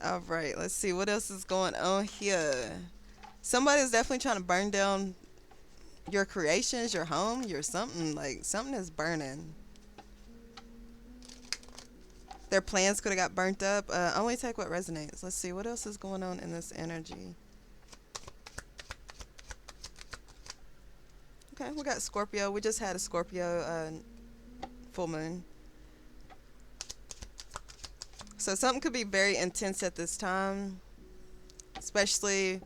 All right, let's see what else is going on here. Somebody is definitely trying to burn down your creations, your home, your something. Like something is burning. Their plans could have got burnt up. Only take what resonates. Let's see what else is going on in this energy. Okay, we got Scorpio. We just had a Scorpio full moon. So something could be very intense at this time, especially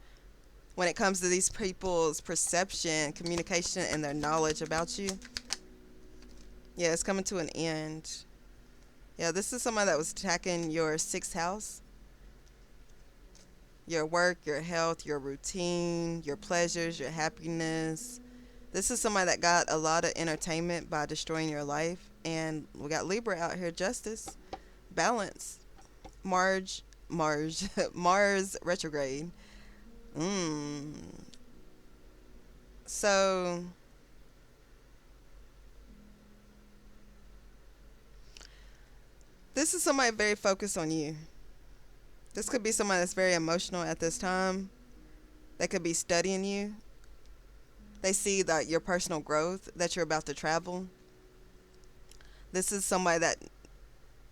when it comes to these people's perception, communication, and their knowledge about you. Yeah, it's coming to an end. Yeah, this is somebody that was attacking your sixth house, your work, your health, your routine, your pleasures, your happiness. This is somebody that got a lot of entertainment by destroying your life. And we got Libra out here, justice, balance, Mars retrograde. Mm. So this is somebody very focused on you. This could be somebody that's very emotional at this time. They could be studying you. They see that your personal growth, that you're about to travel. This is somebody that,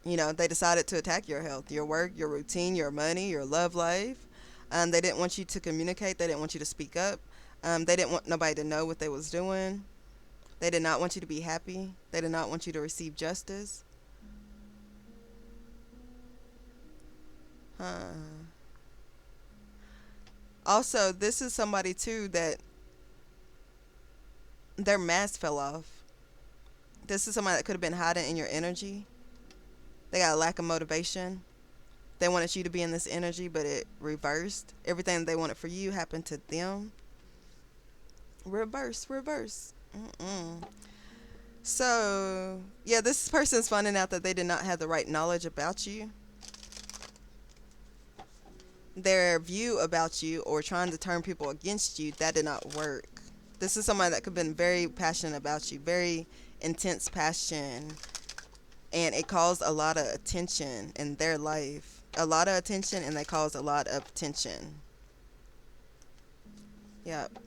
they decided to attack your health, your work, your routine, your money, your love life. They didn't want you to communicate. They didn't want you to speak up. They didn't want nobody to know what they was doing. They did not want you to be happy. They did not want you to receive justice. Huh. Also, this is somebody too that their mask fell off. This is somebody that could have been hiding in your energy. They got a lack of motivation. They wanted you to be in this energy, but it reversed. Everything they wanted for you happened to them. Reverse, reverse. Mm-mm. So, yeah, this person's finding out that they did not have the right knowledge about you. Their view about you or trying to turn people against you, that did not work. This is somebody that could have been very passionate about you, very intense passion, and it caused a lot of attention in their life. A lot of attention, and they caused a lot of tension. Yep.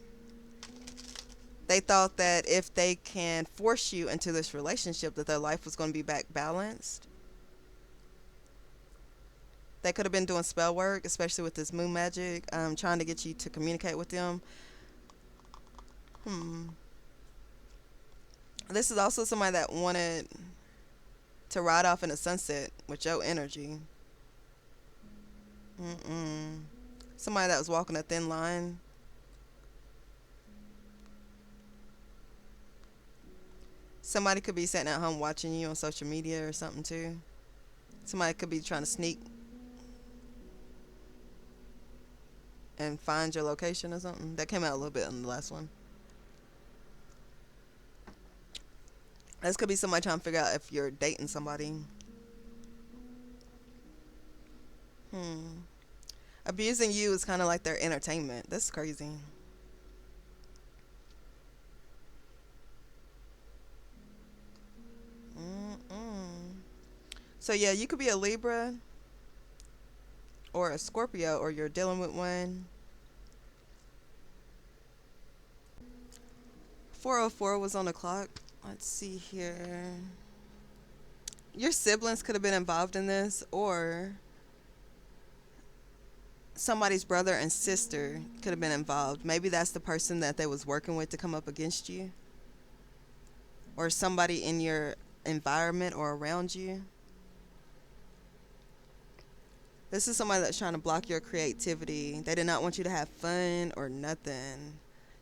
They thought that if they can force you into this relationship, that their life was going to be back balanced. They could have been doing spell work, especially with this moon magic, trying to get you to communicate with them. Hmm. This is also somebody that wanted to ride off in the sunset with your energy. Mm-mm. Somebody that was walking a thin line. Somebody could be sitting at home watching you on social media or something too. Somebody could be trying to sneak and find your location or something. That came out a little bit in the last one. This could be somebody trying to figure out if you're dating somebody. Hmm. Abusing you is kind of like their entertainment. That's crazy. Mm-mm. So yeah, you could be a Libra or a Scorpio, or you're dealing with one. 404 was on the clock. Let's see here. Your siblings could have been involved in this, or somebody's brother and sister could have been involved. Maybe that's the person that they was working with to come up against you, or somebody in your environment or around you. This is somebody that's trying to block your creativity. They did not want you to have fun or nothing.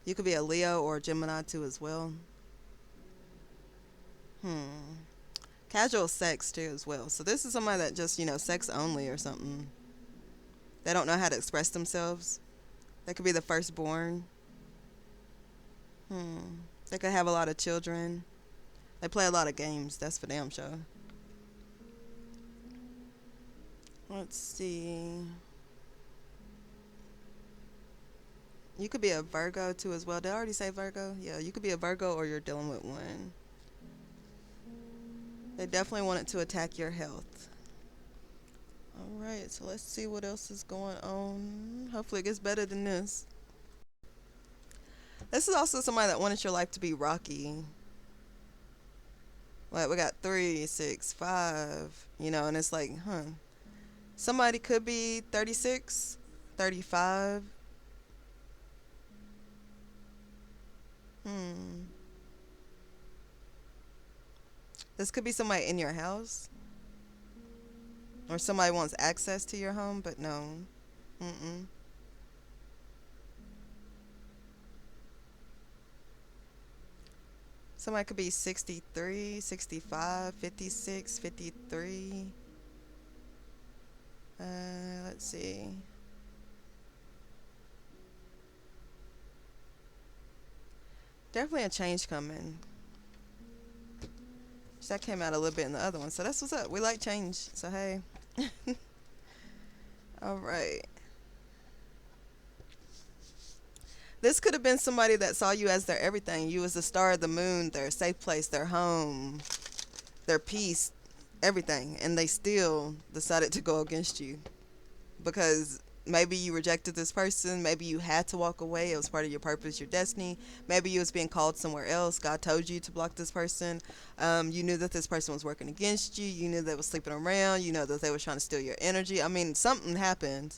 You could be a Leo or a Gemini too as well. Hmm. Casual sex too as well. So this is somebody that just, sex only or something. They don't know how to express themselves. They could be the firstborn. Hmm. They could have a lot of children. They play a lot of games. That's for damn sure. Let's see. You could be a Virgo too as well. Did I already say Virgo? Yeah, you could be a Virgo or you're dealing with one. They definitely wanted to attack your health. All right, so let's see what else is going on. Hopefully, it gets better than this. This is also somebody that wanted your life to be rocky. Like, we got 3, 6, 5, and it's like, huh. Somebody could be 36, 35. Hmm. This could be somebody in your house, or somebody wants access to your home, but no. Mm-mm. Somebody could be 63, 65, 56, 53. Let's see. Definitely a change coming. That came out a little bit in the other one. So that's what's up. We like change. So, hey. All right. This could have been somebody that saw you as their everything. You as the star of the moon, their safe place, their home, their peace, everything. And they still decided to go against you because maybe you rejected this person. Maybe you had to walk away. It was part of your purpose, your destiny. Maybe you was being called somewhere else. God told you to block this person. You knew that this person was working against you. You knew they were sleeping around. You know that they were trying to steal your energy. I mean, something happened.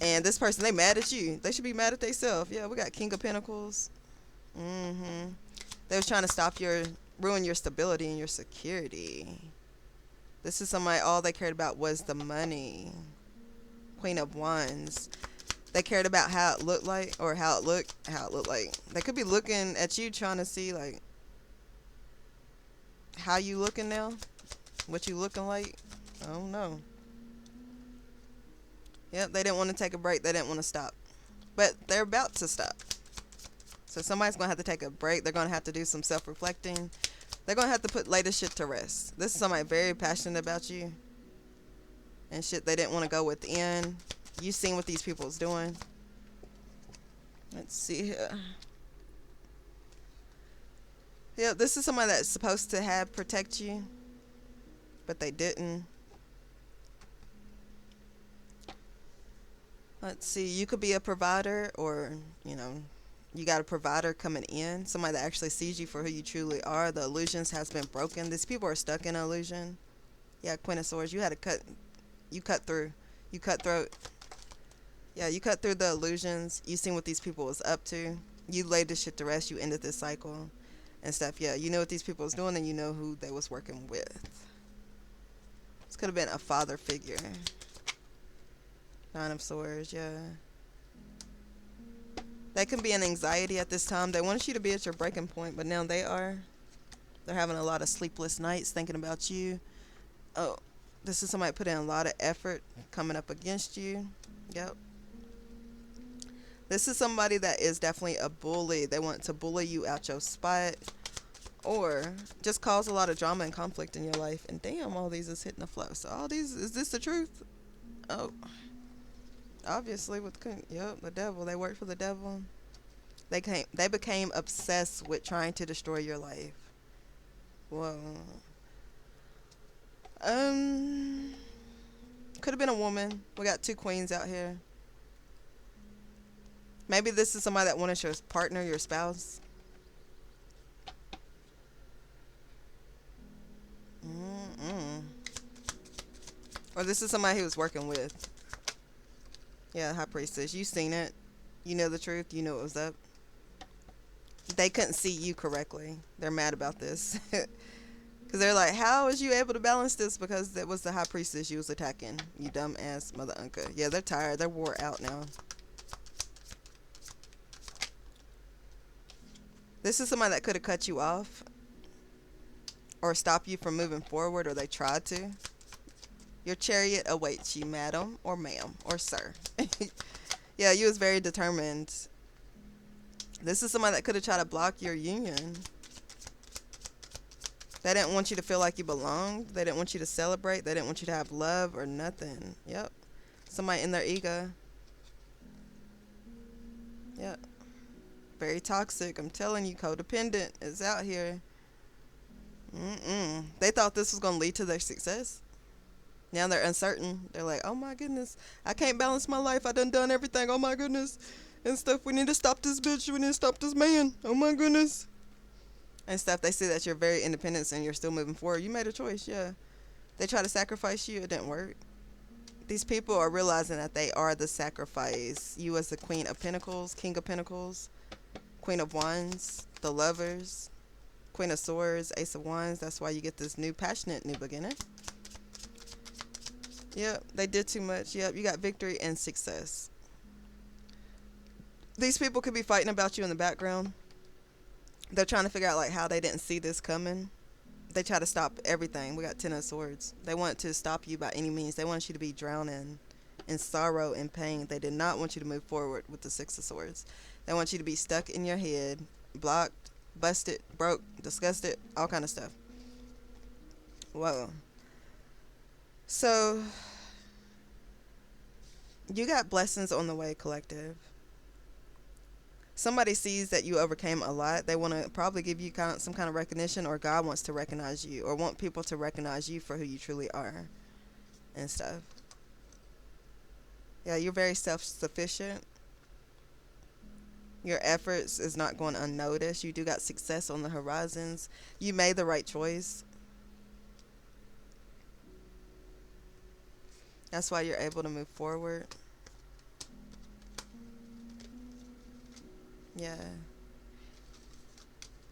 And this person, they mad at you. They should be mad at themselves. Yeah, we got King of Pentacles. Mm-hmm. They was trying to ruin your stability and your security. This is somebody, all they cared about was the money. Queen of Wands. They cared about how it looked like, or how it looked like. They could be looking at you trying to see, like, how you looking now? What you looking like? I don't know. Yep, they didn't want to take a break. They didn't want to stop. But they're about to stop. So somebody's going to have to take a break. They're going to have to do some self-reflecting. They're going to have to lay this shit to rest. This is somebody very passionate about you. And shit they didn't want to go within. You seen what these people is doing. Let's see here. Yeah, this is somebody that's supposed to have protect you. But they didn't. Let's see. You could be a provider, or, you got a provider coming in. Somebody that actually sees you for who you truly are. The illusions has been broken. These people are stuck in an illusion. Yeah, Queen of Swords. You had to cut. You cut through. You cut through. Yeah, you cut through the illusions. You seen what these people was up to. You laid this shit to rest. You ended this cycle and stuff. Yeah, you know what these people was doing, and you know who they was working with. This could have been a father figure. 9 of Swords, yeah. They can be an anxiety at this time. They wanted you to be at your breaking point, but now they are. They're having a lot of sleepless nights thinking about you. Oh, this is somebody putting in a lot of effort coming up against you. Yep. This is somebody that is definitely a bully. They want to bully you out your spot, or just cause a lot of drama and conflict in your life. And damn, all these is hitting the flow. So all these, is this the truth? Oh, obviously yep, the devil. They work for the devil. They became obsessed with trying to destroy your life. Whoa. Could have been a woman. We got 2 queens out here. Maybe this is somebody that wanted your partner, your spouse. Mm-mm. Or this is somebody he was working with. Yeah, High Priestess. You seen it. You know the truth. You know what was up. They couldn't see you correctly. They're mad about this. Because they're like, how was you able to balance this? Because it was the High Priestess you was attacking. You dumb ass Mother Unca. Yeah, they're tired. They're wore out now. This is somebody that could have cut you off, or stop you from moving forward, or they tried to. Your chariot awaits you, madam, or ma'am, or sir. Yeah, you was very determined. This is somebody that could have tried to block your union. They didn't want you to feel like you belonged. They didn't want you to celebrate. They didn't want you to have love or nothing. Yep. Somebody in their ego. Yep. Very toxic. I'm telling you, codependent is out here. They thought this was going to lead to their success. Now they're uncertain. They're like, oh my goodness, I can't balance my life. I done everything. Oh my goodness. And stuff. We need to stop this bitch. We need to stop this man. Oh my goodness. And stuff. They see that you're very independent and you're still moving forward. You made a choice, yeah. They try to sacrifice you. It didn't work. These people are realizing that they are the sacrifice. You as the Queen of Pentacles, King of Pentacles, Queen of Wands, the Lovers, Queen of Swords, Ace of Wands. That's why you get this new passionate new beginning. Yep, they did too much. Yep, you got victory and success. These people could be fighting about you in the background. They're trying to figure out like how they didn't see this coming. They try to stop everything. We got Ten of Swords. They want to stop you by any means. They want you to be drowning in sorrow and pain. They did not want you to move forward with the Six of Swords. They want you to be stuck in your head, blocked, busted, broke, disgusted, all kind of stuff. Whoa. So, you got blessings on the way, collective. Somebody sees that you overcame a lot. They want to probably give you some kind of recognition, or God wants to recognize you, or want people to recognize you for who you truly are and stuff. Yeah, you're very self-sufficient. Your efforts is not going unnoticed. You do got success on the horizons. You made the right choice. That's why you're able to move forward. Yeah.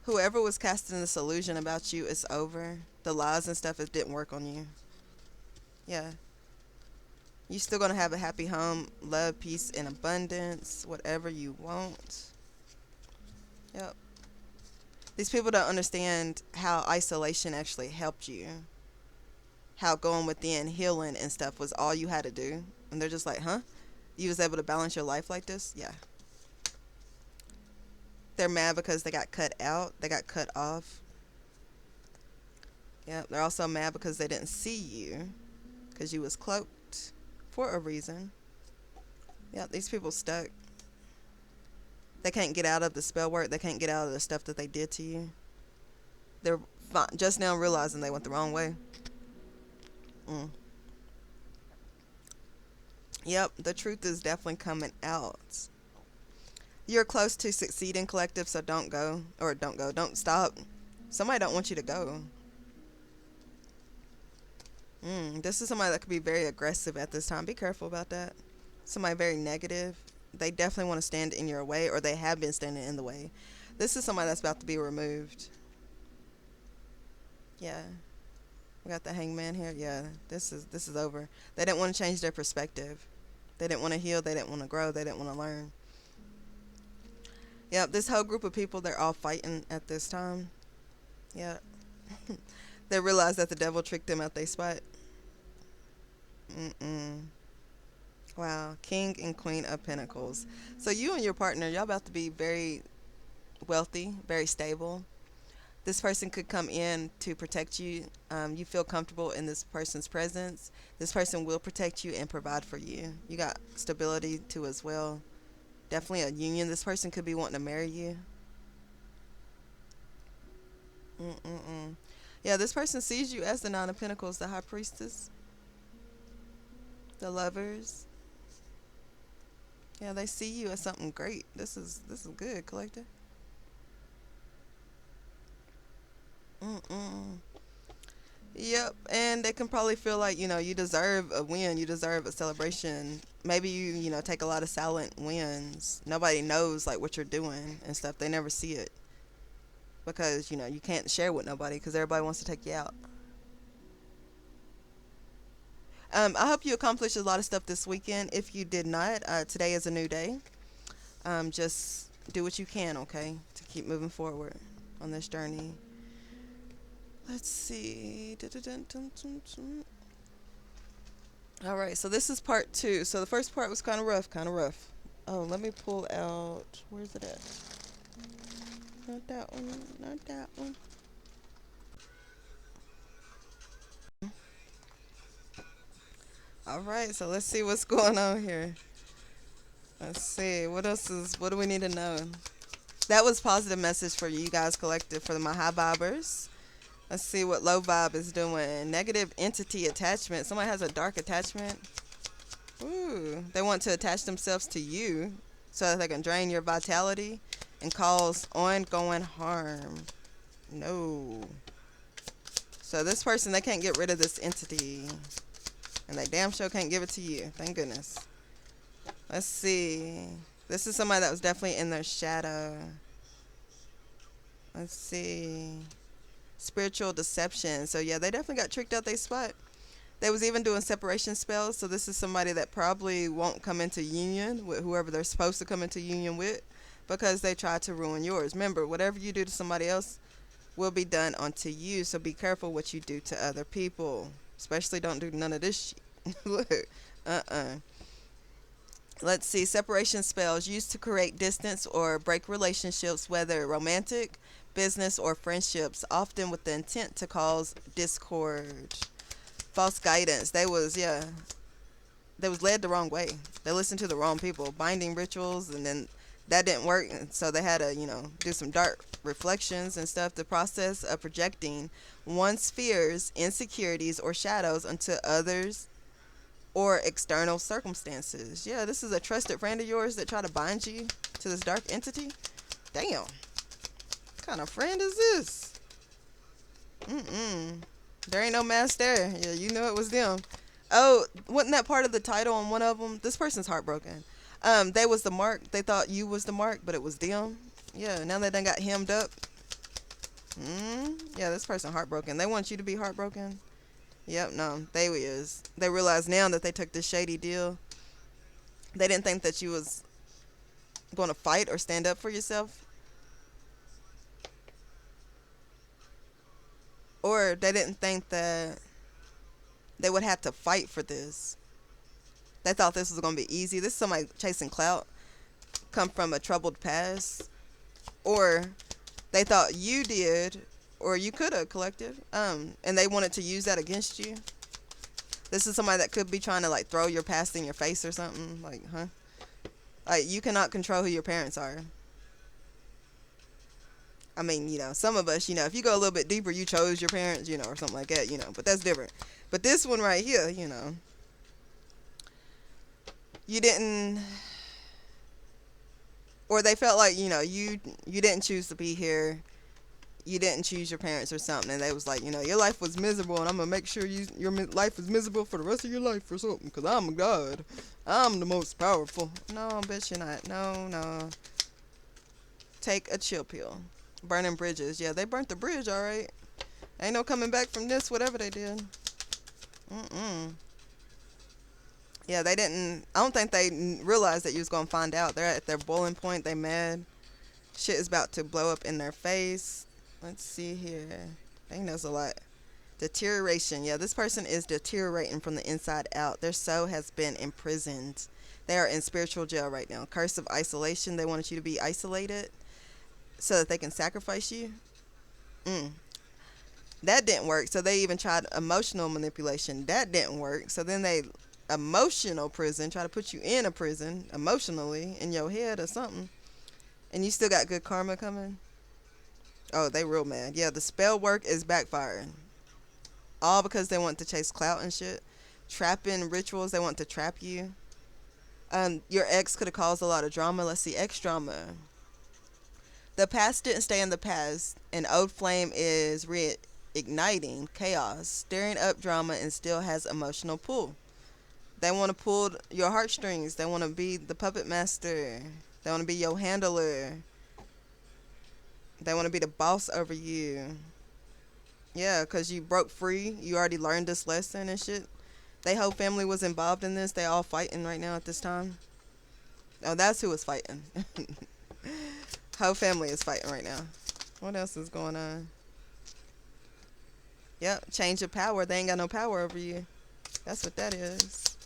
Whoever was casting this illusion about you is over. The lies and stuff, it didn't work on you. Yeah. You're still going to have a happy home, love, peace, and abundance, whatever you want. Yep. These people don't understand how isolation actually helped you. How going within, healing and stuff was all you had to do. And they're just like, huh? You was able to balance your life like this? Yeah. They're mad because they got cut out. They got cut off. Yep. They're also mad because they didn't see you. Because you was cloaked for a reason. Yep. These people stuck. They can't get out of the spell work. They can't get out of the stuff that they did to you. They're just now realizing they went the wrong way. Yep, the truth is definitely coming out. You're close to succeeding, collective, so don't go. Or don't go. Don't stop. Somebody don't want you to go. This is somebody that could be very aggressive at this time. Be careful about that. Somebody very negative. They definitely want to stand in your way, or they have been standing in the way. This is somebody that's about to be removed. Yeah. We got the Hangman here. Yeah, this is over. They didn't want to change their perspective. They didn't want to heal. They didn't want to grow. They didn't want to learn. Yep, this whole group of people, they're all fighting at this time. Yeah. They realize that the devil tricked them at their spot. Wow. King and Queen of Pentacles. So you and your partner, y'all about to be very wealthy, very stable. This person could come in to protect you. You feel comfortable in this person's presence. This person will protect you and provide for you. You got stability too as well. Definitely a union. This person could be wanting to marry you. Yeah, this person sees you as the Nine of Pentacles, the High Priestess, the Lovers. Yeah, they see you as something great. This is good, collective. Yep, and they can probably feel like, you deserve a win, you deserve a celebration. Maybe you take a lot of silent wins. Nobody knows like what you're doing and stuff. They never see it because you can't share with nobody because everybody wants to take you out. I hope you accomplished a lot of stuff this weekend. If you did not, today is a new day. Just do what you can, okay, to keep moving forward on this journey. Let's see. All right, so this is part 2. So the first part was kind of rough. Oh, let me pull out. Where's it at? Not that one. All right, so let's see what's going on here. Let's see. What do we need to know? That was positive message for you guys collective, for my high vibers. Let's see what low vibe is doing. Negative entity attachment. Somebody has a dark attachment. Ooh, they want to attach themselves to you so that they can drain your vitality and cause ongoing harm. No. So this person, they can't get rid of this entity. And they damn sure can't give it to you. Thank goodness. Let's see. This is somebody that was definitely in their shadow. Let's see. Spiritual deception. So yeah, they definitely got tricked out their spot. They was even doing separation spells. So this is somebody that probably won't come into union with whoever they're supposed to come into union with because they tried to ruin yours. Remember, whatever you do to somebody else will be done unto you. So be careful what you do to other people. Especially don't do none of this shit. Look. Uh-uh. Let's see. Separation spells used to create distance or break relationships, whether romantic, business, or friendships, often with the intent to cause discord. False guidance. They was led the wrong way. They listened to the wrong people. Binding rituals, and then that didn't work, and so they had to, do some dark reflections and stuff. The process of projecting one's fears, insecurities, or shadows onto others or external circumstances. Yeah, this is a trusted friend of yours that tried to bind you to this dark entity. Damn. What kind of friend is this? Mm-mm. There ain't no mask there. Yeah, you know it was them. Oh, wasn't that part of the title on one of them? This person's heartbroken. They was the mark. They thought you was the mark, but it was them. Yeah, now they done got hemmed up. Yeah, this person heartbroken. They want you to be heartbroken. Yep, no, they is. They realize now that they took this shady deal. They didn't think that you was going to fight or stand up for yourself. Or they didn't think that they would have to fight for this. They thought this was going to be easy. This is somebody chasing clout, come from a troubled past. Or they thought you did, or you could have, collective. And they wanted to use that against you. This is somebody that could be trying to like throw your past in your face or something. Like, huh? Like, you cannot control who your parents are. I mean, some of us, if you go a little bit deeper, you chose your parents, or something like that, but that's different. But this one right here, you didn't, or they felt like, you didn't choose to be here. You didn't choose your parents or something, and they was like, your life was miserable, and I'm gonna make sure your life is miserable for the rest of your life or something, because I'm a god. I'm the most powerful. No, bitch, you're not. No. Take a chill pill. Burning bridges. Yeah, they burnt the bridge, alright. Ain't no coming back from this, whatever they did. Yeah, they didn't. I don't think they realized that you was gonna find out. They're at their boiling point. They mad. Shit is about to blow up in their face. Let's see here. I think there's a lot. Deterioration. Yeah, this person is deteriorating from the inside out. Their soul has been imprisoned. They are in spiritual jail right now. Curse of isolation. They wanted you to be isolated so that they can sacrifice you. That didn't work. So they even tried emotional manipulation. That didn't work. So then they emotional prison, try to put you in a prison emotionally in your head or something. And you still got good karma coming. Oh, they real mad. Yeah, the spell work is backfiring. All because they want to chase clout and shit. Trapping rituals, they want to trap you. Your ex could have caused a lot of drama. Let's see, ex drama. The past didn't stay in the past. An old flame is reigniting chaos, stirring up drama, and still has emotional pull. They want to pull your heartstrings. They want to be the puppet master. They want to be your handler. They want to be the boss over you. Yeah, because you broke free. You already learned this lesson and shit. They whole family was involved in this. They all fighting right now at this time. Oh, that's who is fighting. Whole family is fighting right now. What else is going on? Yep, change of power. They ain't got no power over you. That's what that is.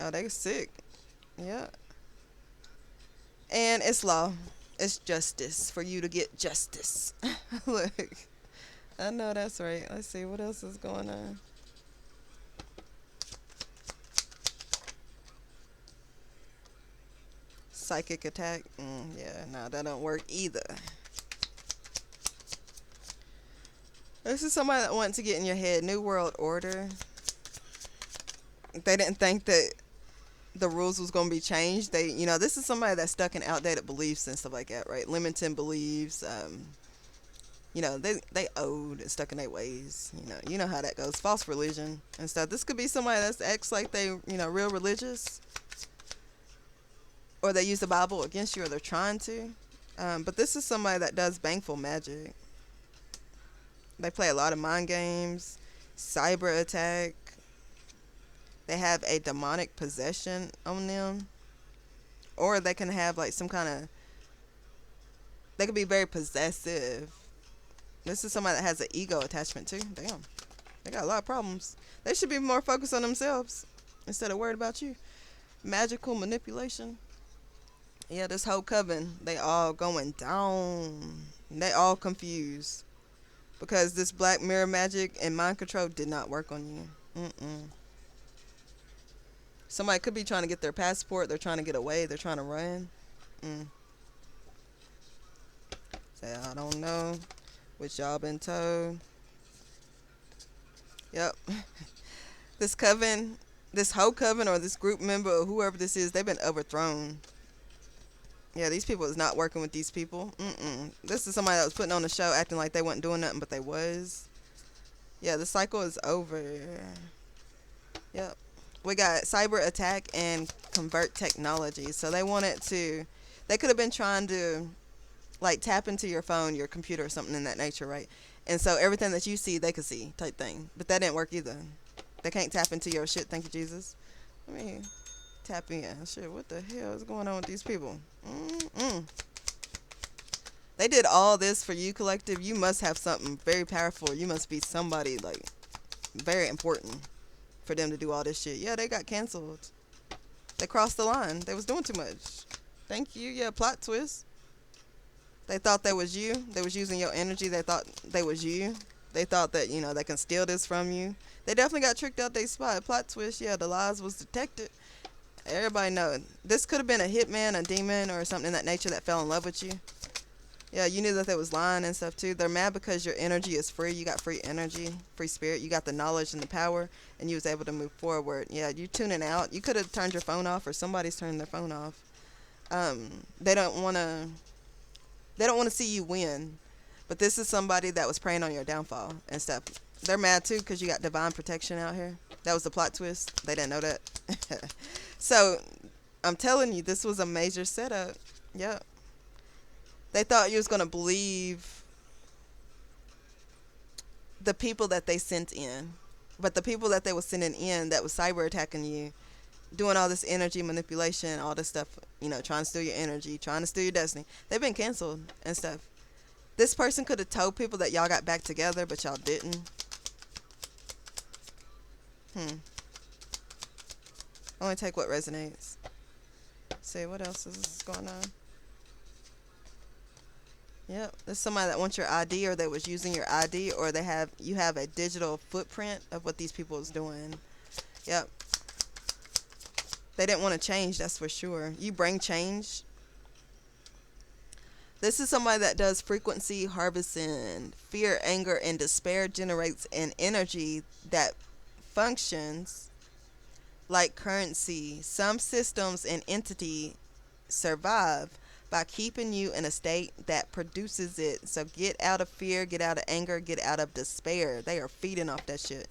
Oh, they sick. Yeah. And it's law. It's justice for you to get justice. Look. I know that's right. Let's see what else is going on. Psychic attack. Yeah, no, that don't work either. This is somebody that wants to get in your head. New World Order. They didn't think that the rules was going to be changed. This is somebody that's stuck in outdated beliefs and stuff like that, right? Limiting beliefs. They old and stuck in their ways. You know how that goes. False religion and stuff. This could be somebody that acts like they, real religious, or they use the Bible against you, or they're trying to. But this is somebody that does baneful magic. They play a lot of mind games, cyber attack. They have a demonic possession on them, or they can have like some kind of. They could be very possessive. This is somebody that has an ego attachment too. Damn, they got a lot of problems. They should be more focused on themselves instead of worried about you. Magical manipulation. Yeah, this whole coven, they all going down. They all confused because this black mirror magic and mind control did not work on you. Somebody could be trying to get their passport. They're trying to get away. They're trying to run. Say, I don't know. Which y'all been told. Yep. This coven, this whole coven or this group member or whoever this is, they've been overthrown. Yeah, these people is not working with these people. This is somebody that was putting on a show acting like they wasn't doing nothing, but they was. Yeah, the cycle is over. Yep. We got cyber attack and convert technology. So they could have been trying to like tap into your phone, your computer or something in that nature, right? And so everything that you see, they could see type thing. But that didn't work either. They can't tap into your shit, thank you, Jesus. Let me tap in. Shit, what the hell is going on with these people? They did all this for you, collective. You must have something very powerful. You must be somebody like very important for them to do all this shit. Yeah, they got canceled. They crossed the line. They was doing too much. Thank you. Yeah, plot twist. They thought that was you. They was using your energy. They thought they was you. They thought that, they can steal this from you. They definitely got tricked out their spot. Plot twist. Yeah, the lies was detected. Everybody know. This could have been a hitman, a demon, or something in that nature that fell in love with you. Yeah, you knew that they was lying and stuff too. They're mad because your energy is free. You got free energy, free spirit. You got the knowledge and the power, and you was able to move forward. Yeah, you tuning out. You could have turned your phone off, or somebody's turned their phone off. They don't want to. They don't want to see you win. But this is somebody that was preying on your downfall and stuff. They're mad too because you got divine protection out here. That was the plot twist. They didn't know that. So I'm telling you, this was a major setup. Yep. They thought you was going to believe the people that they sent in. But the people that they was sending in that was cyber attacking you, doing all this energy manipulation, all this stuff, trying to steal your energy, trying to steal your destiny, they've been canceled and stuff. This person could have told people that y'all got back together, but y'all didn't. Only take what resonates. See, what else is going on? Yep, there's somebody that wants your ID, or they was using your ID, or you have a digital footprint of what these people is doing. Yep. They didn't want to change, that's for sure. You bring change. This is somebody that does frequency harvesting. Fear, anger, and despair generates an energy that functions like currency. Some systems and entity survive by keeping you in a state that produces it. So get out of fear, get out of anger, get out of despair. They are feeding off that shit.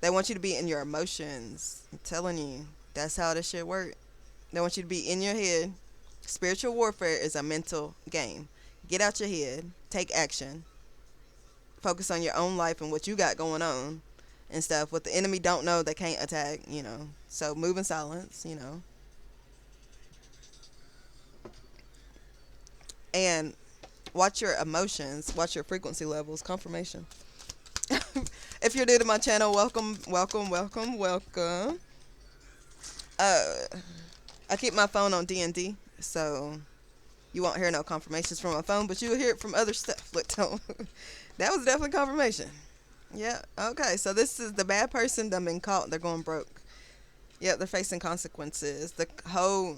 They want you to be in your emotions. I'm telling you, that's how this shit work. They want you to be in your head. Spiritual warfare is a mental game. Get out your head. Take action. Focus on your own life and what you got going on and stuff. What the enemy don't know, they can't attack, So move in silence, And watch your emotions. Watch your frequency levels. Confirmation. If you're new to my channel, welcome, welcome, welcome, welcome. I keep my phone on D&D, so you won't hear no confirmations from my phone, but you'll hear it from other stuff. Look, that was definitely confirmation. Yeah, okay, so this is the bad person that been caught. They're going broke. Yep, they're facing consequences. The whole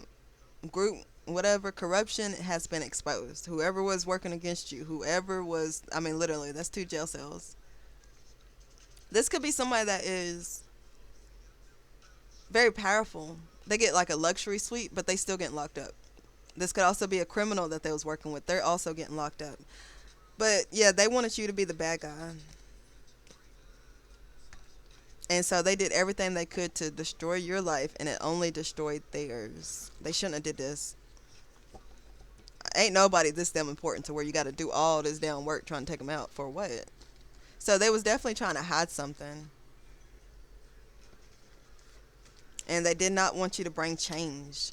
group, whatever, corruption has been exposed. Whoever was working against you, whoever was, I mean, literally, that's 2 jail cells. This could be somebody that is very powerful. They get like a luxury suite, but they still getting locked up. This could also be a criminal that they was working with. They're also getting locked up. But yeah, they wanted you to be the bad guy. And so they did everything they could to destroy your life, and it only destroyed theirs. They shouldn't have did this. Ain't nobody this damn important to where you got to do all this damn work trying to take them out for what? So they was definitely trying to hide something. And they did not want you to bring change.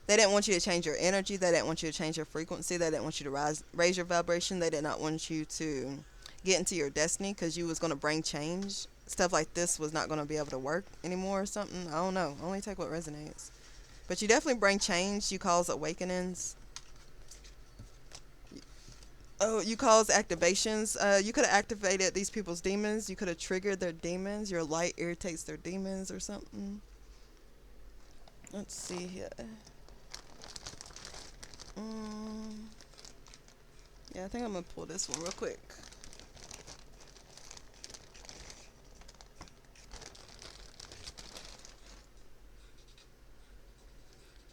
They didn't want you to change your energy. They didn't want you to change your frequency. They didn't want you to raise your vibration. They did not want you to get into your destiny because you was going to bring change. Stuff like this was not going to be able to work anymore or something. I don't know. Only take what resonates. But you definitely bring change. You cause awakenings. Oh, you cause activations. You could have activated these people's demons. You could have triggered their demons. Your light irritates their demons or something. Let's see here. Yeah, I think I'm gonna pull this one real quick.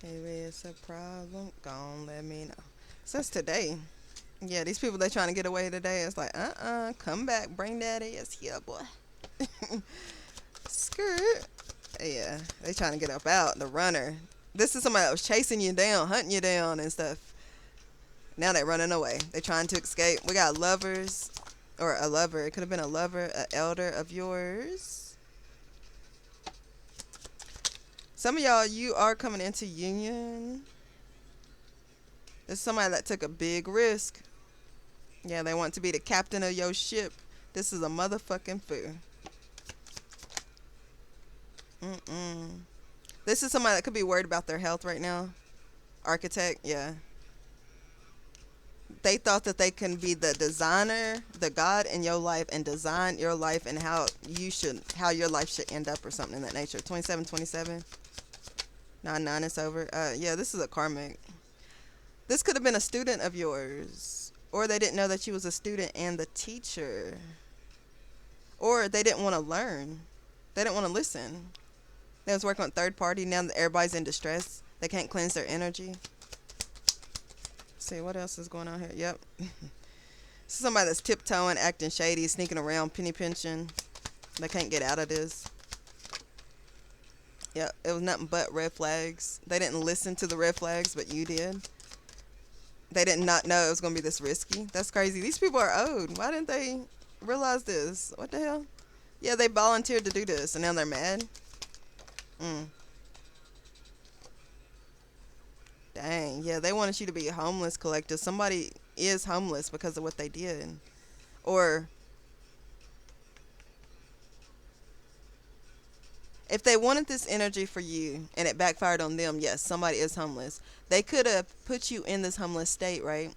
Maybe it's a problem. Gone, let me know. Since today. Yeah, these people they trying to get away today. It's like, come back, bring that ass here, boy. Skirt. Yeah, they trying to get up out. The runner. This is somebody that was chasing you down, hunting you down and stuff. Now they're running away. They're trying to escape. We got lovers, or a lover. It could have been a lover, an elder of yours. Some of y'all, you are coming into union. There's somebody that took a big risk. Yeah, they want to be the captain of your ship. This is a motherfucking fool. This is somebody that could be worried about their health right now. Architect, yeah. They thought that they can be the designer, the God in your life, and design your life and how your life should end up or something in that nature. 2727. 9 it's over. Yeah, this is a karmic. This could have been a student of yours. Or they didn't know that you was a student and the teacher. Or they didn't want to learn. They didn't want to listen. They was working on third party. Now that everybody's in distress. They can't cleanse their energy. Let's see, what else is going on here? Yep. Somebody that's tiptoeing, acting shady, sneaking around, penny pinching. They can't get out of this. Yep, it was nothing but red flags. They didn't listen to the red flags, but you did. They did not know it was going to be this risky. That's crazy. These people are owed. Why didn't they realize this? What the hell? Yeah, they volunteered to do this, and now they're mad. Dang, yeah, they wanted you to be a homeless collector. Somebody is homeless because of what they did. Or if they wanted this energy for you and it backfired on them, yes, somebody is homeless. They could have put you in this homeless state, right?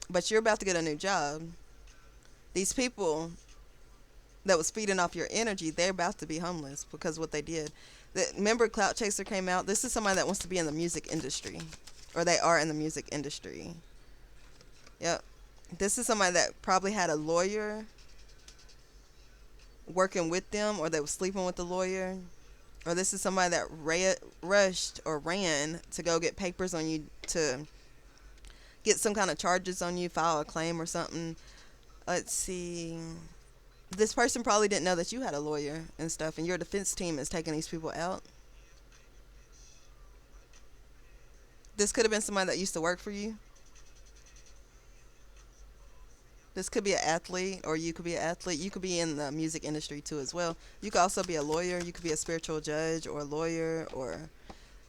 But you're about to get a new job. These people that was feeding off your energy, they're about to be homeless because of what they did. Remember Clout Chaser came out? This is somebody that wants to be in the music industry. Or they are in the music industry. Yep. This is somebody that probably had a lawyer working with them, or they were sleeping with the lawyer. Or this is somebody that rushed or ran to go get papers on you to get some kind of charges on you, file a claim or something. Let's see. This person probably didn't know that you had a lawyer and stuff, and your defense team is taking these people out. This could have been somebody that used to work for you. This could be an athlete, or you could be an athlete. You could be in the music industry too as well. You could also be a lawyer. You could be a spiritual judge or a lawyer or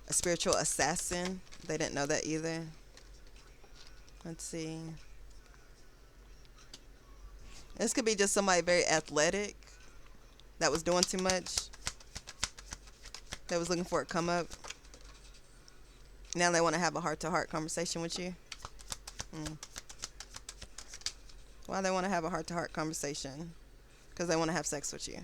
a spiritual assassin. They didn't know that either. Let's see. This could be just somebody very athletic that was doing too much. That was looking for a come up. Now they want to have a heart-to-heart conversation with you. Why they want to have a heart-to-heart conversation? Because they want to have sex with you.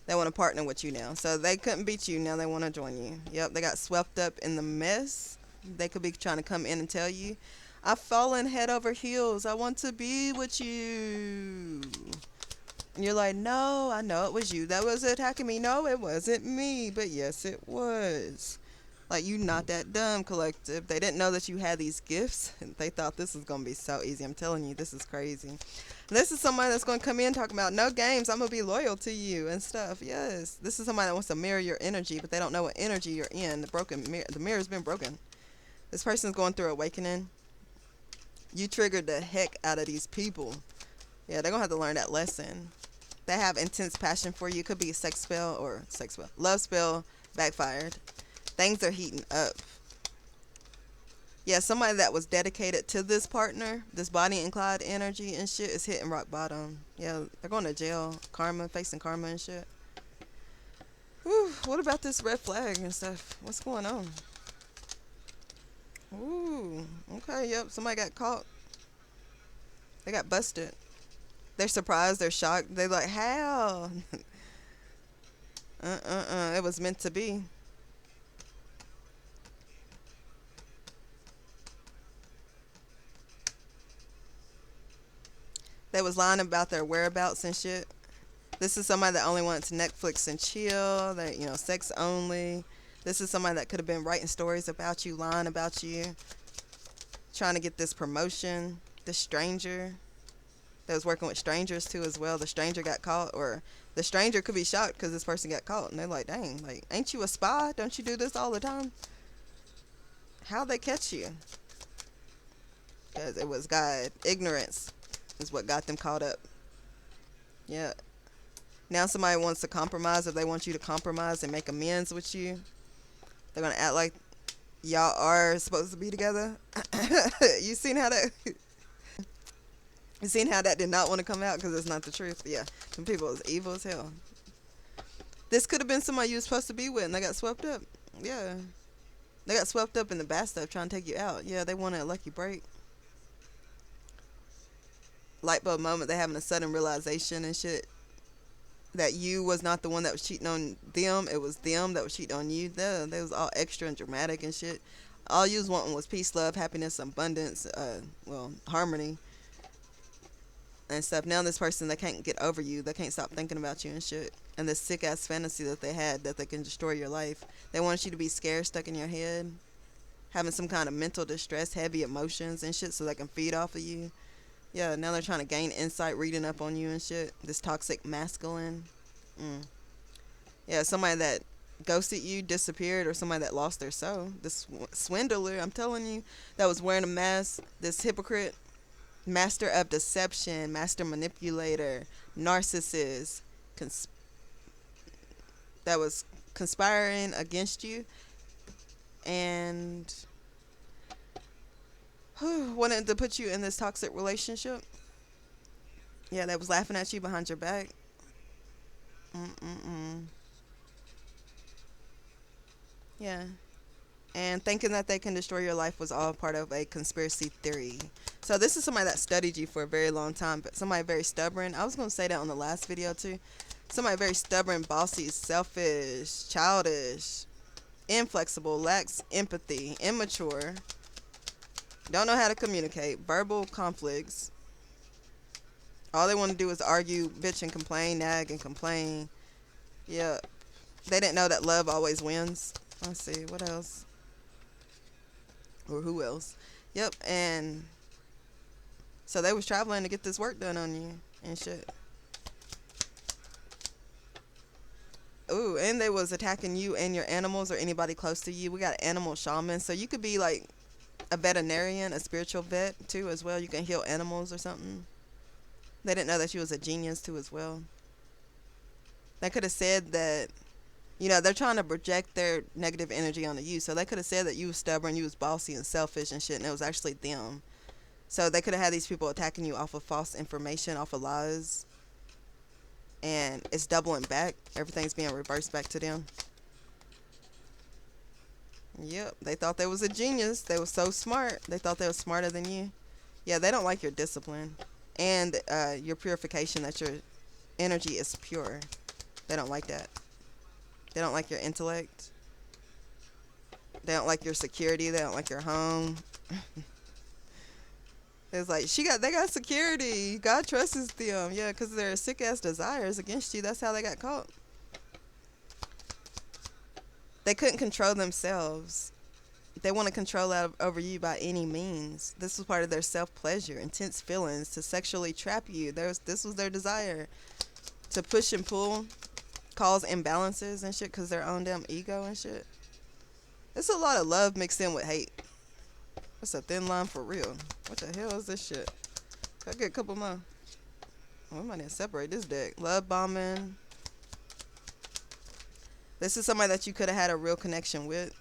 They want to partner with you now. So they couldn't beat you. Now they want to join you. Yep, they got swept up in the mess. They could be trying to come in and tell you, I've fallen head over heels. I want to be with you. And you're like, no, I know it was you that was attacking me. No, it wasn't me. But yes, it was. Like, you not that dumb, collective. They didn't know that you had these gifts. They thought this was going to be so easy. I'm telling you, this is crazy. This is somebody that's going to come in talking about no games. I'm going to be loyal to you and stuff. Yes. This is somebody that wants to mirror your energy, but they don't know what energy you're in. The mirror's been broken. This person's going through awakening. You triggered the heck out of these people. Yeah, they're going to have to learn that lesson. They have intense passion for you. It could be a love spell backfired. Things are heating up. Yeah, somebody that was dedicated to this partner, this Bonnie and Clyde energy and shit, is hitting rock bottom. Yeah, they're going to jail. Facing karma and shit. Whew, what about this red flag and stuff? What's going on? Ooh, okay, yep, somebody got caught. They got busted. They're surprised, they're shocked. They're like, how? It was meant to be. They was lying about their whereabouts and shit. This is somebody that only wants Netflix and chill. That, sex only. This is somebody that could have been writing stories about you, lying about you, trying to get this promotion. This stranger that was working with strangers too as well. The stranger got caught, or the stranger could be shocked because this person got caught, and they're like, dang, like, ain't you a spy? Don't you do this all the time? How'd they catch you? Because it was God. Ignorance is what got them caught up. Yeah. Now somebody wants to compromise, if they want you to compromise and make amends with you. They're going to act like y'all are supposed to be together. You seen how that... You seen how that did not want to come out because it's not the truth. Yeah, some people is evil as hell. This could have been somebody you were supposed to be with and they got swept up. Yeah. They got swept up in the bad stuff trying to take you out. Yeah, they wanted a lucky break. Light bulb moment, they having a sudden realization and shit that you was not the one that was cheating on them. It was them that was cheating on you. They was all extra and dramatic and shit. All you was wanting was peace, love, happiness, abundance, harmony and stuff. Now this person, they can't get over you. They can't stop thinking about you and shit. And this sick ass fantasy that they had that they can destroy your life. They want you to be scared, stuck in your head, having some kind of mental distress, heavy emotions and shit, so they can feed off of you. Yeah, now they're trying to gain insight, reading up on you and shit. This toxic masculine. Yeah, somebody that ghosted you, disappeared, or somebody that lost their soul. This swindler, I'm telling you, that was wearing a mask. This hypocrite, master of deception, master manipulator, narcissist, that was conspiring against you and wanted to put you in this toxic relationship. Yeah, that was laughing at you behind your back. Yeah. And thinking that they can destroy your life was all part of a conspiracy theory. So this is somebody that studied you for a very long time, but somebody very stubborn. I was going to say that on the last video too. Somebody very stubborn, bossy, selfish, childish, inflexible, lacks empathy, immature, don't know how to communicate, verbal conflicts. All they want to do is argue, bitch, and complain, nag, and complain. Yeah. They didn't know that love always wins. Let's see, what else? Or who else? Yep, and so they was traveling to get this work done on you and shit. Ooh, and they was attacking you and your animals or anybody close to you. We got animal shaman, so you could be like a veterinarian, a spiritual vet too as well. You can heal animals or something. They didn't know that you was a genius too as well. They could have said that, they're trying to project their negative energy onto you. So they could have said that you was stubborn, you was bossy and selfish and shit, and it was actually them. So they could have had these people attacking you off of false information, off of lies. And it's doubling back. Everything's being reversed back to them. Yep, they thought they was a genius. They were so smart. They thought they were smarter than you. Yeah, they don't like your discipline and your purification, that your energy is pure. They don't like that. They don't like your intellect. They don't like your security. They don't like your home. It's like they got security. God trusts them. Yeah, because their sick ass desires against you. That's how they got caught. They couldn't control themselves. They want to control that over you by any means. This was part of their self pleasure, intense feelings to sexually trap you. This was their desire to push and pull, cause imbalances and shit because their own damn ego and shit. It's a lot of love mixed in with hate. That's a thin line for real. What the hell is this shit? Can I get a couple more? We might need to separate this deck. Love bombing. This is somebody that you could have had a real connection with.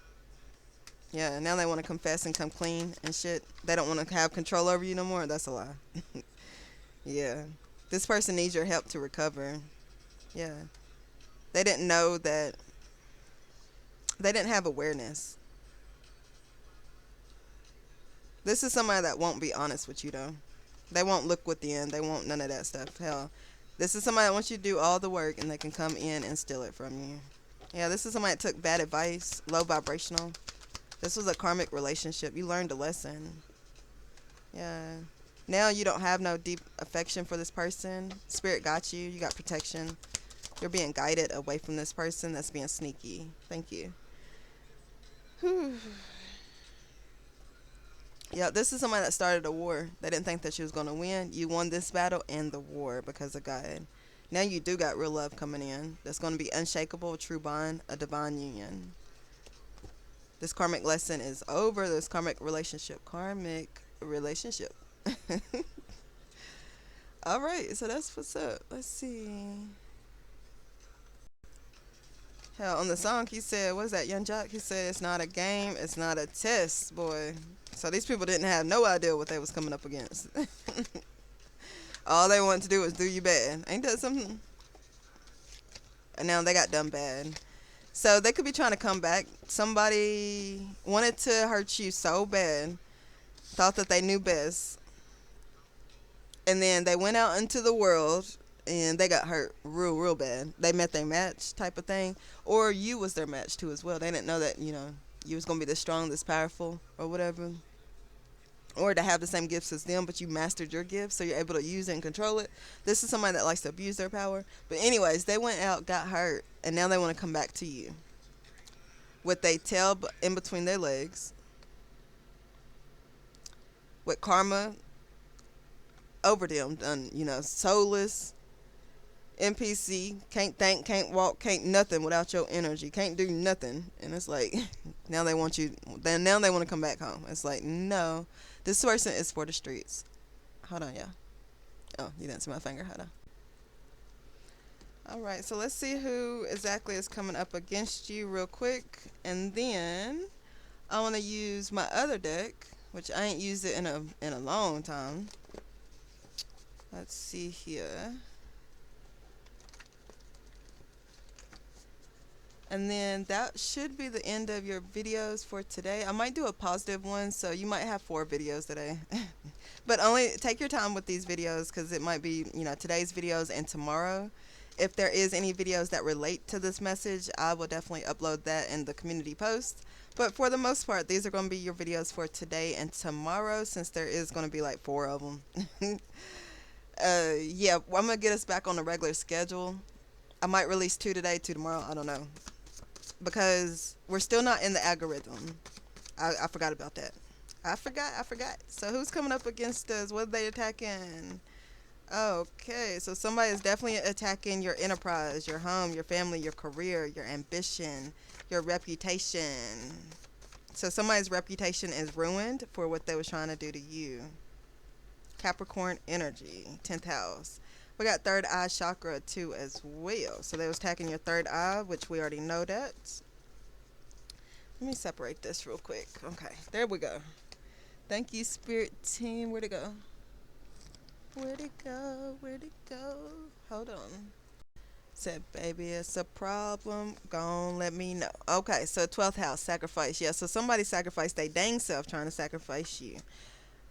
Yeah, now they want to confess and come clean and shit. They don't want to have control over you no more. That's a lie. Yeah. This person needs your help to recover. Yeah. They didn't know that. They didn't have awareness. This is somebody that won't be honest with you, though. They won't look within. They won't none of that stuff. Hell, this is somebody that wants you to do all the work and they can come in and steal it from you. Yeah, this is somebody that took bad advice, low vibrational. This was a karmic relationship. You learned a lesson. Yeah. Now you don't have no deep affection for this person. Spirit got you. You got protection. You're being guided away from this person that's being sneaky. Thank you. Whew. Yeah, this is somebody that started a war. They didn't think that she was going to win. You won this battle and the war because of God. Now you do got real love coming in. That's going to be unshakable, a true bond, a divine union. This karmic lesson is over. This karmic relationship. Karmic relationship. All right, so that's what's up. Let's see. Hell, on the song, he said, what is that, Young Jock? He said, it's not a game, it's not a test, boy. So these people didn't have no idea what they was coming up against. All they wanted to do was do you bad. Ain't that something? And now they got done bad. So they could be trying to come back. Somebody wanted to hurt you so bad, thought that they knew best. And then they went out into the world and they got hurt real bad. They met their match type of thing. Or you was their match too as well. They didn't know that, you was going to be this strong, this powerful or whatever. Or to have the same gifts as them, but you mastered your gifts, so you're able to use it and control it. This is somebody that likes to abuse their power. But anyways, they went out, got hurt, and now they want to come back to you. With their tail in between their legs. With karma over them, done, soulless, NPC, can't think, can't walk, can't nothing without your energy, can't do nothing. And it's like, now they want you, now they want to come back home. It's like, no, this person is for the streets. Hold on, y'all. Oh, you didn't see my finger. Hold on. All right, so let's see who exactly is coming up against you real quick. And then I want to use my other deck, which I ain't used it in a long time. Let's see here. And then that should be the end of your videos for today. I might do a positive one, so you might have 4 videos today. But only take your time with these videos because it might be, today's videos and tomorrow. If there is any videos that relate to this message, I will definitely upload that in the community post. But for the most part, these are going to be your videos for today and tomorrow since there is going to be like 4 of them. Yeah, I'm going to get us back on the regular schedule. I might release 2 today, 2 tomorrow. I don't know. Because we're still not in the algorithm. I forgot about that. I forgot. So who's coming up against us? What are they attacking? Okay, so somebody is definitely attacking your enterprise, your home, your family, your career, your ambition, your reputation. So somebody's reputation is ruined for what they was trying to do to you. Capricorn energy, 10th house. We got third eye chakra too as well. So they was attacking your third eye, which we already know that. Let me separate this real quick. Okay, there we go. Thank you, spirit team. Where'd it go? Where'd it go? Where'd it go? Hold on. Said, baby, it's a problem. Gon' let me know. Okay, so 12th house, sacrifice. Yeah, so somebody sacrificed their dang self trying to sacrifice you.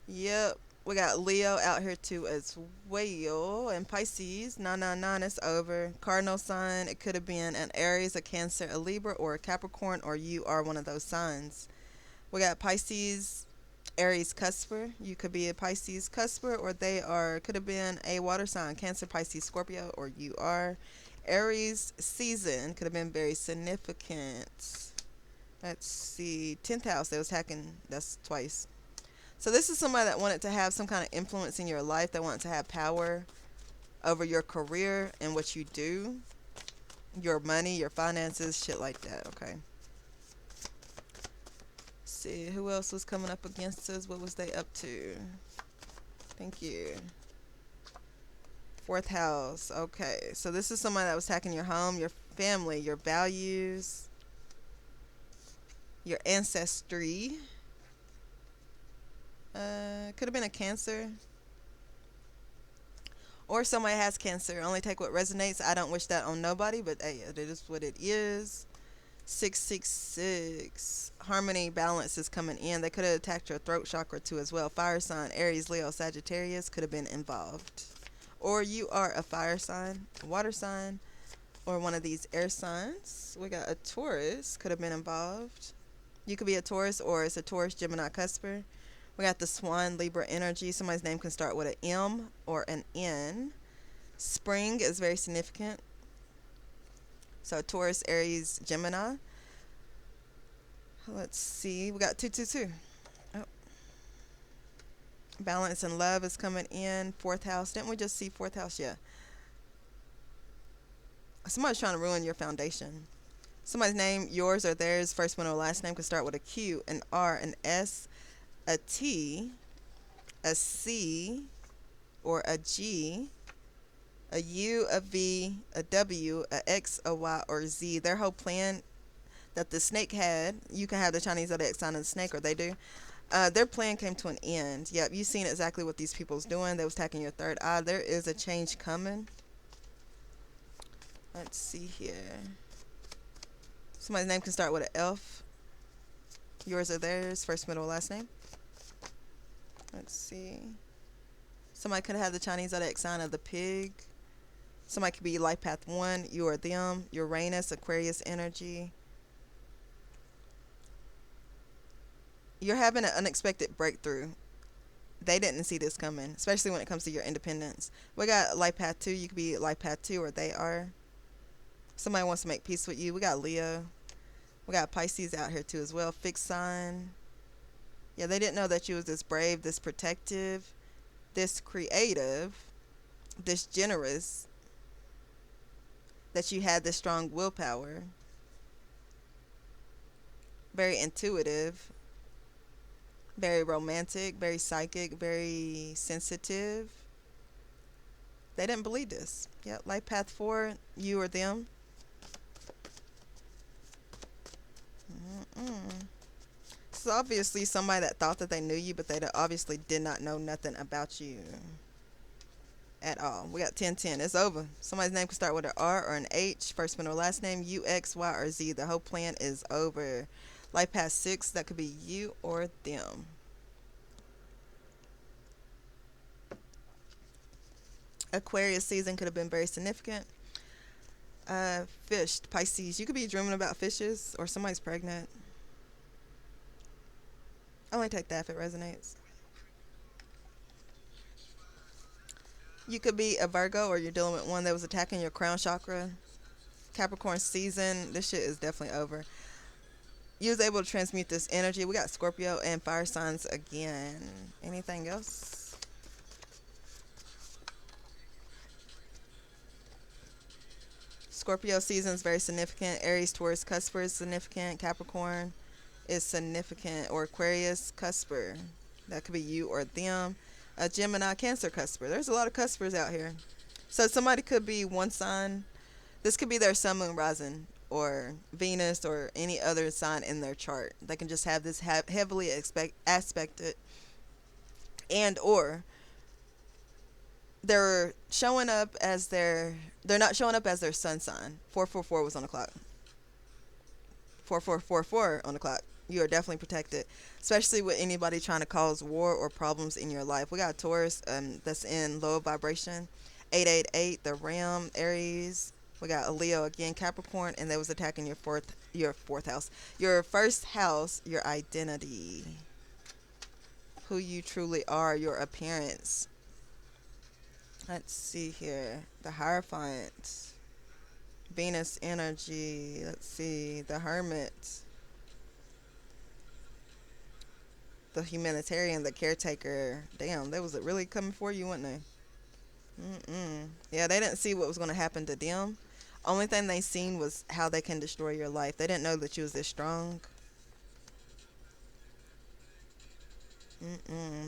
Yep. We got Leo out here too as well. And Pisces, 999 is over. Cardinal sign, it could have been an Aries, a Cancer, a Libra, or a Capricorn, or you are one of those signs. We got Pisces, Aries cusper. You could be a Pisces cusper, or they are could have been a water sign, Cancer, Pisces, Scorpio, or you are. Aries season could have been very significant. Let's see, 10th house. They was hacking. That's twice. So this is somebody that wanted to have some kind of influence in your life. They wanted to have power over your career and what you do, your money, your finances, shit like that. Okay. See who else was coming up against us. What was they up to? Thank you. Fourth house. Okay. So this is somebody that was attacking your home, your family, your values, your ancestry. Could have been a Cancer. Or somebody has Cancer. Only take what resonates. I don't wish that on nobody, but hey, it is what it is. 666. Harmony, balance is coming in. They could have attacked your throat chakra too as well. Fire sign, Aries, Leo, Sagittarius could have been involved. Or you are a fire sign, a water sign, or one of these air signs. We got a Taurus, could have been involved. You could be a Taurus, or it's a Taurus, Gemini, Cusper. We got the Swan, Libra energy. Somebody's name can start with an M or an N. Spring is very significant. So Taurus, Aries, Gemini. Let's see. We got 222. Oh. Balance and love is coming in. Fourth house. Didn't we just see fourth house? Yeah. Somebody's trying to ruin your foundation. Somebody's name, yours or theirs, first one or last name, can start with a Q, an R, an S, a T, a C, or a G, a U, a V, a W, a X, a Y, or Z. Their whole plan that the snake had, you can have the Chinese zodiac sign of the snake, or they do. Their plan came to an end. Yep, you've seen exactly what these people's doing. They was attacking your third eye. There is a change coming. Let's see here. Somebody's name can start with an F. Yours or theirs, first, middle, last name. Let's see. Somebody could have the Chinese zodiac sign of the pig. Somebody could be life path 1, you or them, Uranus, Aquarius energy. You're having an unexpected breakthrough. They didn't see this coming, especially when it comes to your independence. We got life path 2, you could be life path 2, or they are. Somebody wants to make peace with you. We got Leo. We got Pisces out here too as well. Fixed sign. Yeah, they didn't know that you was this brave, this protective, this creative, this generous, that you had this strong willpower, very intuitive, very romantic, very psychic, very sensitive. They didn't believe this. Yeah, life path 4, you or them. This is obviously somebody that thought that they knew you, but they obviously did not know nothing about you at all. We got 1010. It's over. Somebody's name can start with an R or an H, first one or last name, U, X, Y, or Z. The whole plan is over. Life path 6, that could be you or them. Aquarius season could have been very significant. Fish, Pisces. You could be dreaming about fishes, or somebody's pregnant. Only take that if it resonates. You could be a Virgo, or you're dealing with one that was attacking your crown chakra. Capricorn season, this shit is definitely over. You was able to transmute this energy. We got Scorpio and fire signs again. Anything else? Scorpio season is very significant. Aries, Taurus, Cusper is significant. Capricorn is significant. Or Aquarius, Cusper. That could be you or them. A Gemini, Cancer, Cusper. There's a lot of Cuspers out here. So somebody could be one sign. This could be their sun, moon, rising, or Venus, or any other sign in their chart. They can just have this heavily aspected, and or they're showing up as they're not showing up as their sun sign. 444 was on the clock. 4444 on the clock. You are definitely protected, especially with anybody trying to cause war or problems in your life. We got Taurus, that's in low vibration, 888, the Ram, Aries. We got a Leo again, Capricorn, and they was attacking your fourth house, your first house, your identity, who you truly are, your appearance. Let's see here, the Hierophant, Venus energy. Let's see, the Hermit, the humanitarian, the caretaker. Damn, they was really coming for you, weren't they? Yeah, they didn't see what was going to happen to them. Only thing they seen was how they can destroy your life. They didn't know that you was this strong.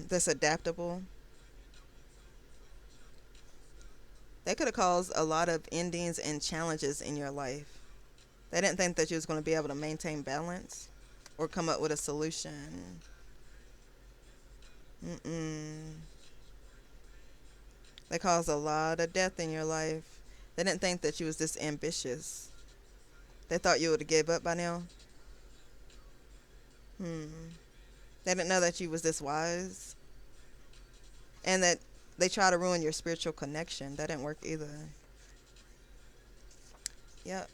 This adaptable. They could have caused a lot of endings and challenges in your life. They didn't think that you was going to be able to maintain balance or come up with a solution. Mm-mm. They caused a lot of death in your life. They didn't think that you was this ambitious. They thought you would have gave up by now. Hmm. They didn't know that you was this wise, and that they try to ruin your spiritual connection. That didn't work either. Yep.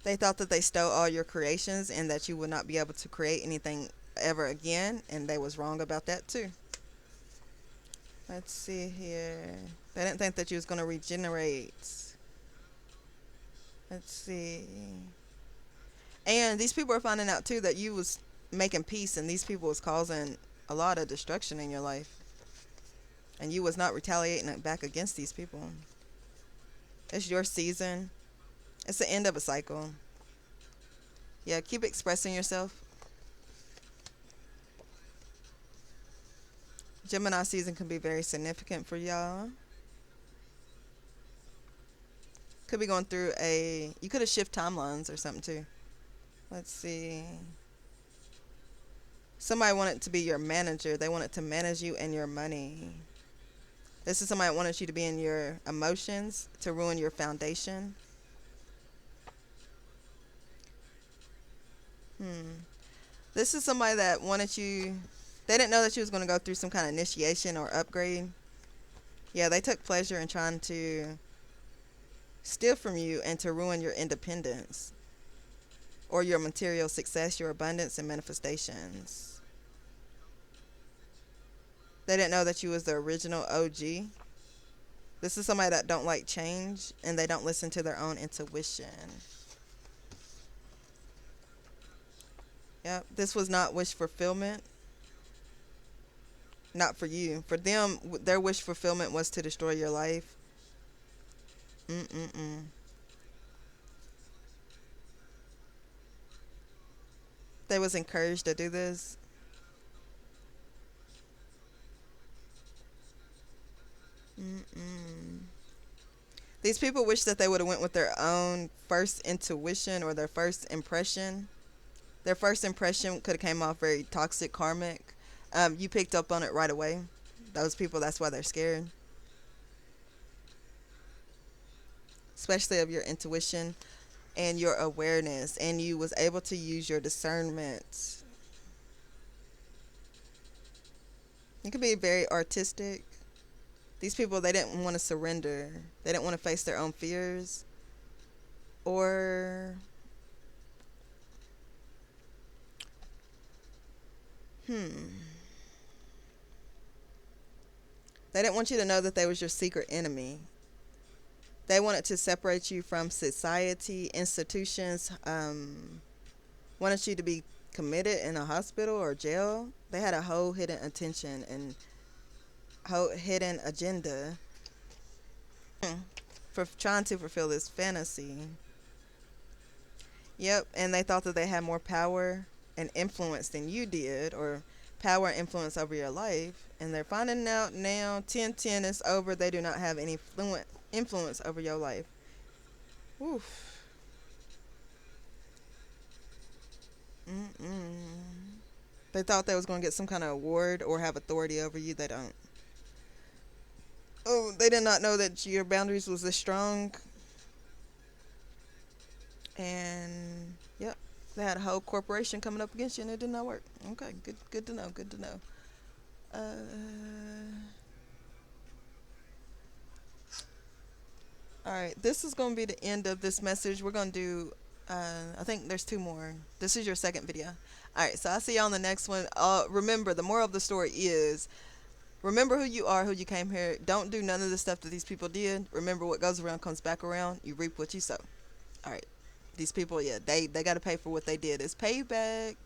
They thought that they stole all your creations and that you would not be able to create anything ever again, and they was wrong about that too. Let's see here. They didn't think that you was going to regenerate. Let's see. And these people are finding out too that you was making peace, and these people was causing a lot of destruction in your life, and you was not retaliating it back against these people. It's your season. It's the end of a cycle. Yeah, keep expressing yourself. Gemini season can be very significant for y'all. Could be going through you could have shift timelines or something too. Let's see. Somebody wanted to be your manager. They wanted to manage you and your money. This is somebody that wanted you to be in your emotions to ruin your foundation. This is somebody that wanted you. They didn't know that you was going to go through some kind of initiation or upgrade. Yeah, they took pleasure in trying to steal from you and to ruin your independence or your material success, your abundance and manifestations. They didn't know that you was the original OG. This is somebody that don't like change, and they don't listen to their own intuition. Yep, this was not wish fulfillment. Not for you. For them, their wish fulfillment was to destroy your life. Mm-mm-mm. They was encouraged to do this. Mm-mm. These people wish that they would have went with their own first intuition or their first impression. Their first impression could have came off very toxic, karmic. You picked up on it right away. Those people, that's why they're scared. Especially of your intuition and your awareness. And you was able to use your discernment. You can be very artistic. These people, they didn't want to surrender. They didn't want to face their own fears. Or, they didn't want you to know that they was your secret enemy. They wanted to separate you from society, institutions, wanted you to be committed in a hospital or jail. They had a whole hidden intention and whole hidden agenda for trying to fulfill this fantasy. Yep, and they thought that they had more power and influence than you did, or power and influence over your life. And they're finding out now, 1010 is over, they do not have any influence over your life. Oof. Mm-mm. They thought they was going to get some kind of award or have authority over you. They don't. Oh, they did not know that your boundaries was this strong. And, yep. They had a whole corporation coming up against you and it did not work. Okay, good to know. Good to know. All right, this is going to be the end of this message. We're going to do, I think there's two more. This is your second video. All right, so I'll see you on the next one. Remember, the moral of the story is remember who you are, who you came here. Don't do none of the stuff that these people did. Remember, what goes around comes back around. You reap what you sow. All right, these people, yeah, they got to pay for what they did. It's payback.